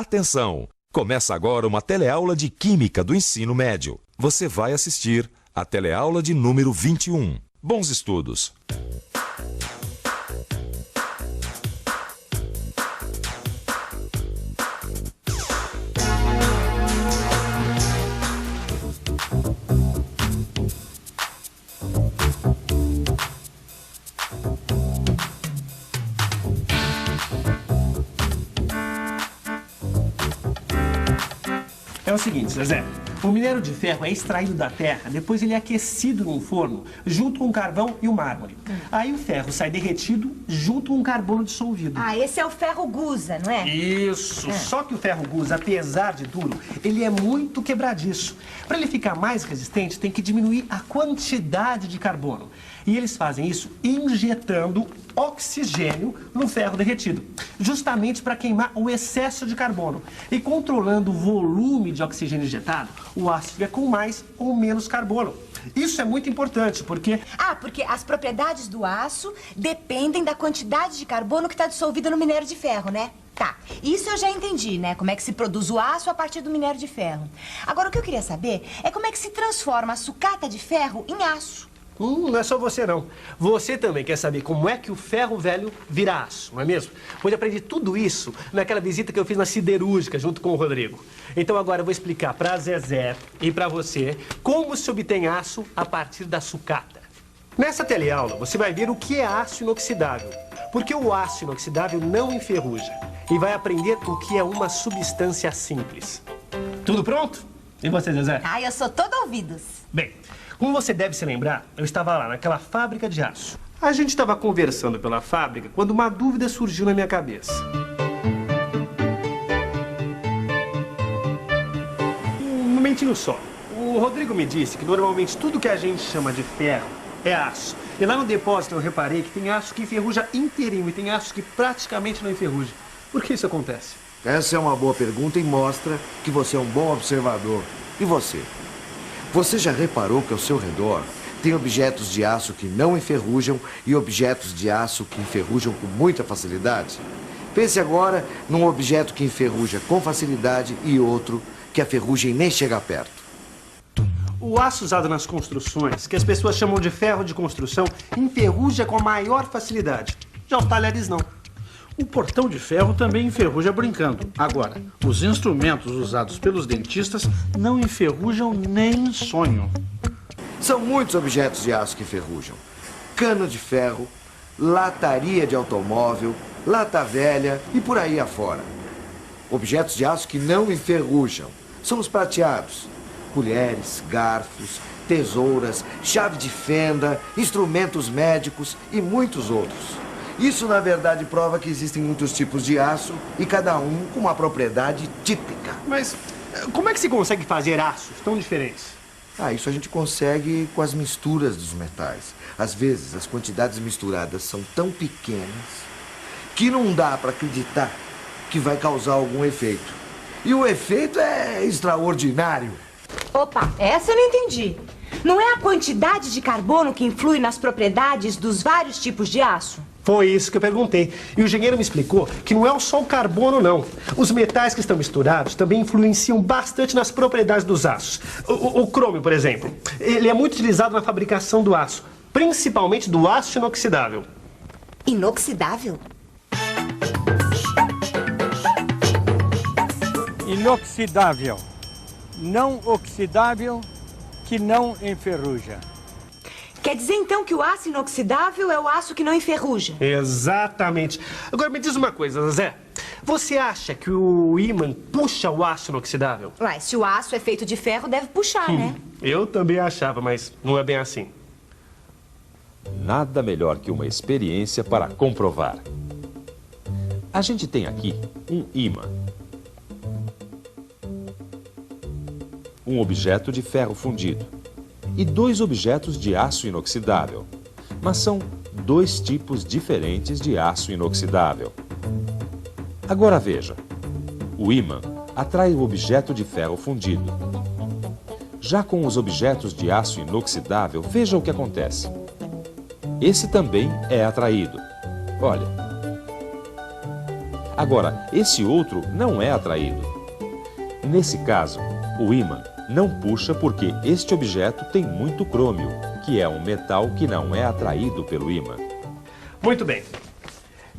Atenção! Começa agora uma teleaula de Química do Ensino Médio. Você vai assistir a teleaula de número 21. Bons estudos! É o seguinte, Zezé, o minério de ferro é extraído da terra, depois ele é aquecido num forno, junto com o carvão e o mármore. Aí o ferro sai derretido junto com o carbono dissolvido. Ah, esse é o ferro gusa, não é? Isso, só que o ferro gusa, apesar de duro, ele é muito quebradiço. Para ele ficar mais resistente, tem que diminuir a quantidade de carbono. E eles fazem isso injetando oxigênio no ferro derretido, justamente para queimar o excesso de carbono. E controlando o volume de oxigênio injetado, o aço fica com mais ou menos carbono. Isso é muito importante, porque... Ah, porque as propriedades do aço dependem da quantidade de carbono que está dissolvida no minério de ferro, né? Tá, isso eu já entendi, né? Como é que se produz o aço a partir do minério de ferro. Agora, o que eu queria saber é como é que se transforma a sucata de ferro em aço. Não é só você, não. Você também quer saber como é que o ferro velho vira aço, não é mesmo? Pois aprendi tudo isso naquela visita que eu fiz na siderúrgica junto com o Rodrigo. Então agora eu vou explicar para Zezé e para você como se obtém aço a partir da sucata. Nessa teleaula você vai ver o que é aço inoxidável, porque o aço inoxidável não enferruja. E vai aprender o que é uma substância simples. Tudo pronto? E você, Zezé? Ah, eu sou todo ouvidos. Bem, como você deve se lembrar, eu estava lá naquela fábrica de aço. A gente estava conversando pela fábrica quando uma dúvida surgiu na minha cabeça. Um momentinho só. O Rodrigo me disse que normalmente tudo que a gente chama de ferro é aço. E lá no depósito eu reparei que tem aço que enferruja inteirinho e tem aço que praticamente não enferruja. Por que isso acontece? Essa é uma boa pergunta e mostra que você é um bom observador. E você? Você já reparou que ao seu redor tem objetos de aço que não enferrujam e objetos de aço que enferrujam com muita facilidade? Pense agora num objeto que enferruja com facilidade e outro que a ferrugem nem chega perto. O aço usado nas construções, que as pessoas chamam de ferro de construção, enferruja com a maior facilidade. Já os talheres não. O portão de ferro também enferruja brincando. Agora, os instrumentos usados pelos dentistas não enferrujam nem em sonho. São muitos objetos de aço que enferrujam. Cano de ferro, lataria de automóvel, lata velha e por aí afora. Objetos de aço que não enferrujam são os prateados. Colheres, garfos, tesouras, chave de fenda, instrumentos médicos e muitos outros. Isso, na verdade, prova que existem muitos tipos de aço e cada um com uma propriedade típica. Mas como é que se consegue fazer aços tão diferentes? Isso a gente consegue com as misturas dos metais. Às vezes, as quantidades misturadas são tão pequenas que não dá para acreditar que vai causar algum efeito. E o efeito é extraordinário. Opa, essa eu não entendi. Não é a quantidade de carbono que influi nas propriedades dos vários tipos de aço? Foi isso que eu perguntei. E o engenheiro me explicou que não é só o carbono, não. Os metais que estão misturados também influenciam bastante nas propriedades dos aços. O crômio, por exemplo, ele é muito utilizado na fabricação do aço, principalmente do aço inoxidável. Inoxidável? Inoxidável. Não oxidável, que não enferruja. Quer dizer, então, que o aço inoxidável é o aço que não enferruja? Exatamente. Agora, me diz uma coisa, Zé. Você acha que o ímã puxa o aço inoxidável? Ué, se o aço é feito de ferro, deve puxar, né? Eu também achava, mas não é bem assim. Nada melhor que uma experiência para comprovar. A gente tem aqui um ímã. Um objeto de ferro fundido. E dois objetos de aço inoxidável. Mas são dois tipos diferentes de aço inoxidável. Agora veja. O ímã atrai o objeto de ferro fundido. Já com os objetos de aço inoxidável, veja o que acontece. Esse também é atraído. Olha. Agora, esse outro não é atraído. Nesse caso, o ímã não puxa porque este objeto tem muito crômio, que é um metal que não é atraído pelo ímã. Muito bem.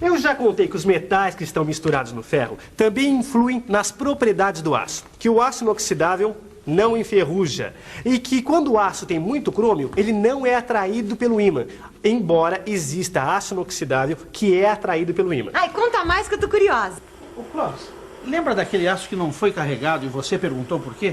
Eu já contei que os metais que estão misturados no ferro também influem nas propriedades do aço. Que o aço inoxidável não enferruja. E que quando o aço tem muito crômio, ele não é atraído pelo ímã. Embora exista aço inoxidável que é atraído pelo ímã. Ai, conta mais que eu tô curiosa. Ô, Clóvis, lembra daquele aço que não foi carregado e você perguntou por quê?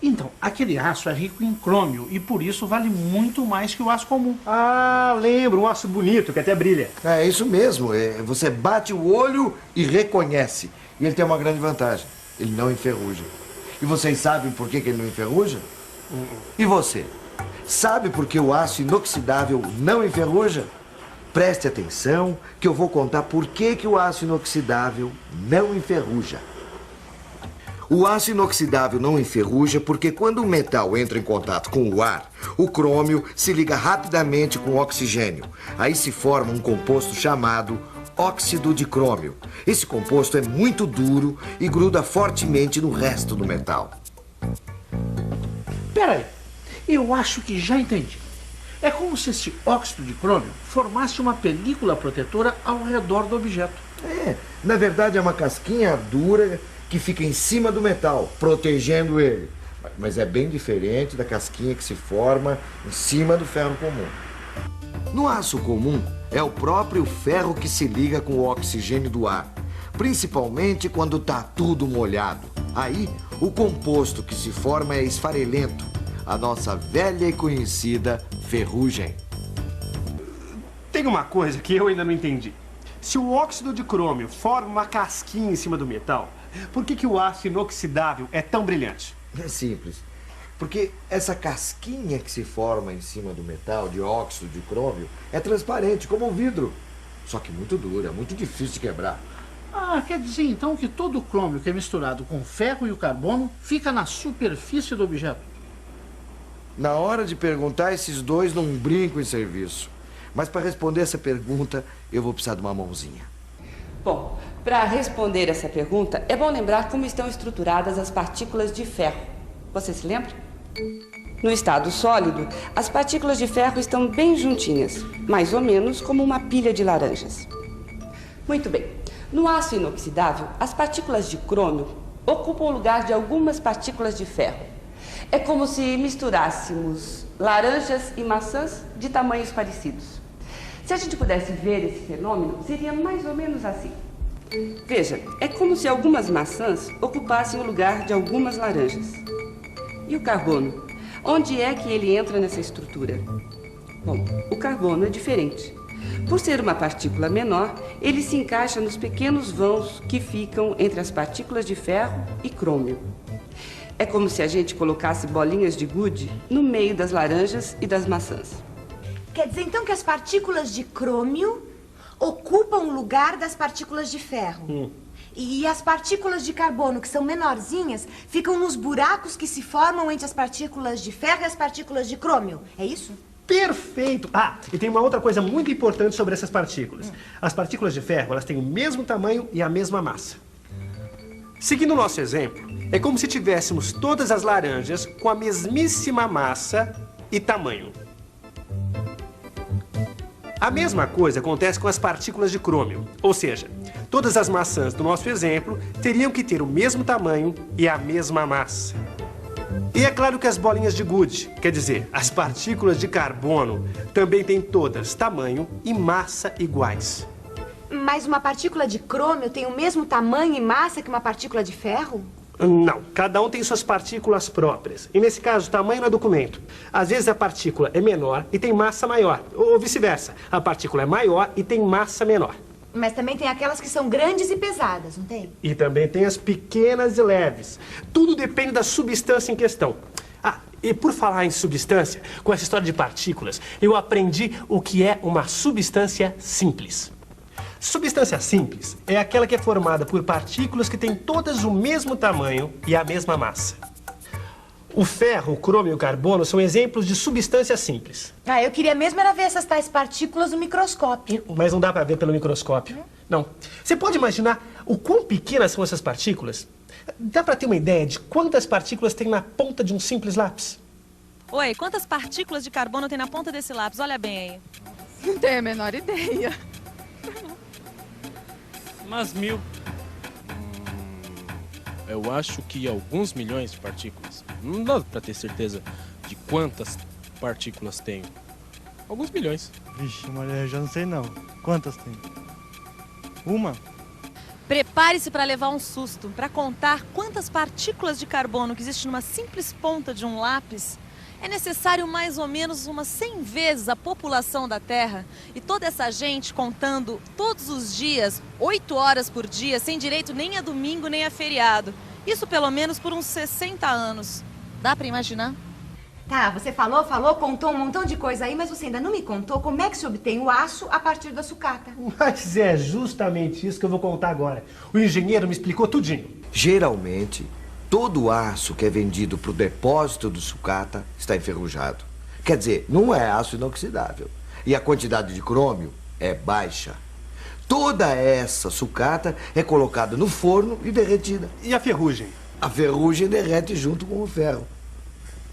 Então, aquele aço é rico em crômio e por isso vale muito mais que o aço comum. Ah, lembro, um aço bonito que até brilha. É isso mesmo. Você bate o olho e reconhece. E ele tem uma grande vantagem. Ele não enferruja. E vocês sabem por que ele não enferruja? E você? Sabe por que o aço inoxidável não enferruja? Preste atenção que eu vou contar por que o aço inoxidável não enferruja. O aço inoxidável não enferruja porque quando o metal entra em contato com o ar, o crômio se liga rapidamente com o oxigênio. Aí se forma um composto chamado óxido de crômio. Esse composto é muito duro e gruda fortemente no resto do metal. Peraí, eu acho que já entendi. É como se esse óxido de crômio formasse uma película protetora ao redor do objeto. Na verdade é uma casquinha dura que fica em cima do metal, protegendo ele. Mas é bem diferente da casquinha que se forma em cima do ferro comum. No aço comum, é o próprio ferro que se liga com o oxigênio do ar, principalmente quando está tudo molhado. Aí, o composto que se forma é esfarelento, a nossa velha e conhecida ferrugem. Tem uma coisa que eu ainda não entendi. Se o óxido de crômio forma uma casquinha em cima do metal, por que o aço inoxidável é tão brilhante? É simples. Porque essa casquinha que se forma em cima do metal, de óxido de crômio, é transparente, como o vidro. Só que muito dura, muito difícil de quebrar. Ah, quer dizer então que todo o crômio que é misturado com o ferro e o carbono fica na superfície do objeto? Na hora de perguntar, esses dois não brincam em serviço. Mas para responder essa pergunta, eu vou precisar de uma mãozinha. Bom, para responder essa pergunta, é bom lembrar como estão estruturadas as partículas de ferro. Você se lembra? No estado sólido, as partículas de ferro estão bem juntinhas, mais ou menos como uma pilha de laranjas. Muito bem. No aço inoxidável, as partículas de crômio ocupam o lugar de algumas partículas de ferro. É como se misturássemos laranjas e maçãs de tamanhos parecidos. Se a gente pudesse ver esse fenômeno, seria mais ou menos assim. Veja, é como se algumas maçãs ocupassem o lugar de algumas laranjas. E o carbono? Onde é que ele entra nessa estrutura? Bom, o carbono é diferente. Por ser uma partícula menor, ele se encaixa nos pequenos vãos que ficam entre as partículas de ferro e crômio. É como se a gente colocasse bolinhas de gude no meio das laranjas e das maçãs. Quer dizer então que as partículas de crômio ocupam o lugar das partículas de ferro. E as partículas de carbono, que são menorzinhas, ficam nos buracos que se formam entre as partículas de ferro e as partículas de crômio. É isso? Perfeito! Ah, e tem uma outra coisa muito importante sobre essas partículas. As partículas de ferro, elas têm o mesmo tamanho e a mesma massa. Seguindo o nosso exemplo, é como se tivéssemos todas as laranjas com a mesmíssima massa e tamanho. A mesma coisa acontece com as partículas de crômio, ou seja, todas as maçãs do nosso exemplo teriam que ter o mesmo tamanho e a mesma massa. E é claro que as bolinhas de gude, quer dizer, as partículas de carbono, também têm todas tamanho e massa iguais. Mas uma partícula de crômio tem o mesmo tamanho e massa que uma partícula de ferro? Não, cada um tem suas partículas próprias. E nesse caso, o tamanho não é documento. Às vezes a partícula é menor e tem massa maior, ou vice-versa. A partícula é maior e tem massa menor. Mas também tem aquelas que são grandes e pesadas, não tem? E também tem as pequenas e leves. Tudo depende da substância em questão. Ah, e por falar em substância, com essa história de partículas, eu aprendi o que é uma substância simples. Substância simples é aquela que é formada por partículas que têm todas o mesmo tamanho e a mesma massa. O ferro, o crômio e o carbono são exemplos de substância simples. Ah, eu queria mesmo era ver essas tais partículas no microscópio. Mas não dá para ver pelo microscópio. Não. Você pode imaginar o quão pequenas são essas partículas? Dá para ter uma ideia de quantas partículas tem na ponta de um simples lápis? Oi, quantas partículas de carbono tem na ponta desse lápis? Olha bem aí. Não tenho a menor ideia. Umas 1000. Eu acho que alguns milhões de partículas. Não dá pra ter certeza de quantas partículas tem. Alguns milhões. Vixe, Maria, eu já não sei não. Quantas tem? Uma? Prepare-se para levar um susto. Para contar quantas partículas de carbono que existe numa simples ponta de um lápis, é necessário mais ou menos umas 100 vezes a população da Terra. E toda essa gente contando todos os dias, 8 horas por dia, sem direito nem a domingo nem a feriado. Isso pelo menos por uns 60 anos. Dá para imaginar? Tá, você falou, contou um montão de coisa aí, mas você ainda não me contou como é que se obtém o aço a partir da sucata. Mas é justamente isso que eu vou contar agora. O engenheiro me explicou tudinho. Geralmente, todo o aço que é vendido para o depósito do sucata está enferrujado. Quer dizer, não é aço inoxidável. E a quantidade de crômio é baixa. Toda essa sucata é colocada no forno e derretida. E a ferrugem? A ferrugem derrete junto com o ferro.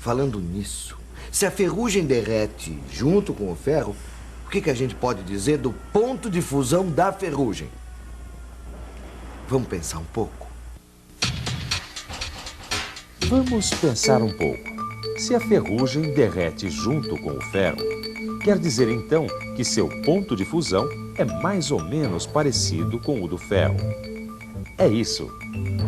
Falando nisso, se a ferrugem derrete junto com o ferro, o que a gente pode dizer do ponto de fusão da ferrugem? Vamos pensar um pouco? Vamos pensar um pouco. Se a ferrugem derrete junto com o ferro, quer dizer então que seu ponto de fusão é mais ou menos parecido com o do ferro. É isso.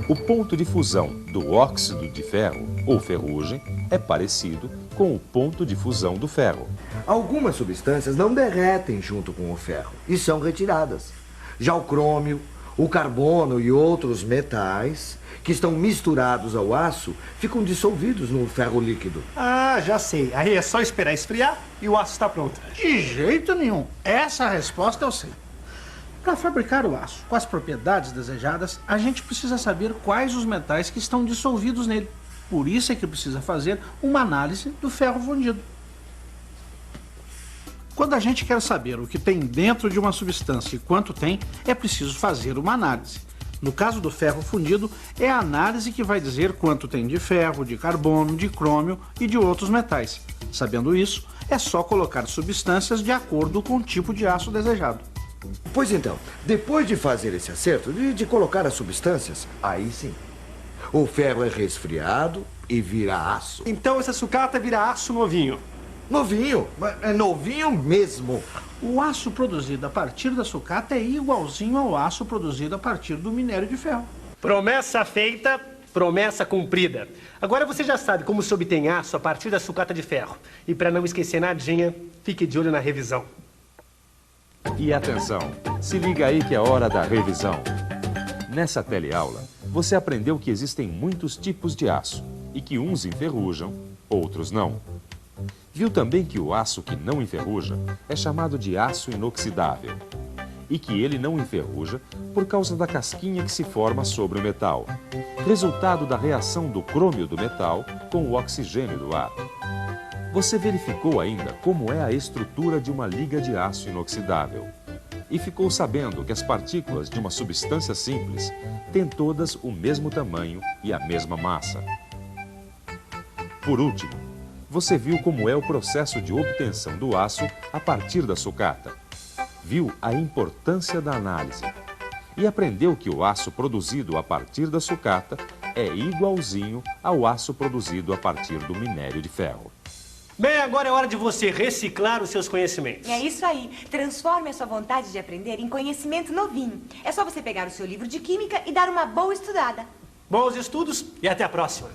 O ponto de fusão do óxido de ferro, ou ferrugem, é parecido com o ponto de fusão do ferro. Algumas substâncias não derretem junto com o ferro e são retiradas. Já o crômio, o carbono e outros metais que estão misturados ao aço ficam dissolvidos no ferro líquido. Ah, já sei. Aí é só esperar esfriar e o aço está pronto. De jeito nenhum. Essa resposta eu sei. Para fabricar o aço com as propriedades desejadas, a gente precisa saber quais os metais que estão dissolvidos nele. Por isso é que precisa fazer uma análise do ferro fundido. Quando a gente quer saber o que tem dentro de uma substância e quanto tem, é preciso fazer uma análise. No caso do ferro fundido, é a análise que vai dizer quanto tem de ferro, de carbono, de crômio e de outros metais. Sabendo isso, é só colocar substâncias de acordo com o tipo de aço desejado. Pois então, depois de fazer esse acerto, de colocar as substâncias, aí sim, o ferro é resfriado e vira aço. Então essa sucata vira aço novinho. Novinho? É novinho mesmo. O aço produzido a partir da sucata é igualzinho ao aço produzido a partir do minério de ferro. Promessa feita, promessa cumprida. Agora você já sabe como se obtém aço a partir da sucata de ferro. E para não esquecer nadinha, fique de olho na revisão. E atenção, se liga aí que é hora da revisão. Nessa teleaula, você aprendeu que existem muitos tipos de aço e que uns enferrujam, outros não. Viu também que o aço que não enferruja é chamado de aço inoxidável e que ele não enferruja por causa da casquinha que se forma sobre o metal, resultado da reação do crômio do metal com o oxigênio do ar. Você verificou ainda como é a estrutura de uma liga de aço inoxidável e ficou sabendo que as partículas de uma substância simples têm todas o mesmo tamanho e a mesma massa. Por último, você viu como é o processo de obtenção do aço a partir da sucata. Viu a importância da análise e aprendeu que o aço produzido a partir da sucata é igualzinho ao aço produzido a partir do minério de ferro. Bem, agora é hora de você reciclar os seus conhecimentos. É isso aí. Transforme a sua vontade de aprender em conhecimento novinho. É só você pegar o seu livro de química e dar uma boa estudada. Bons estudos e até a próxima.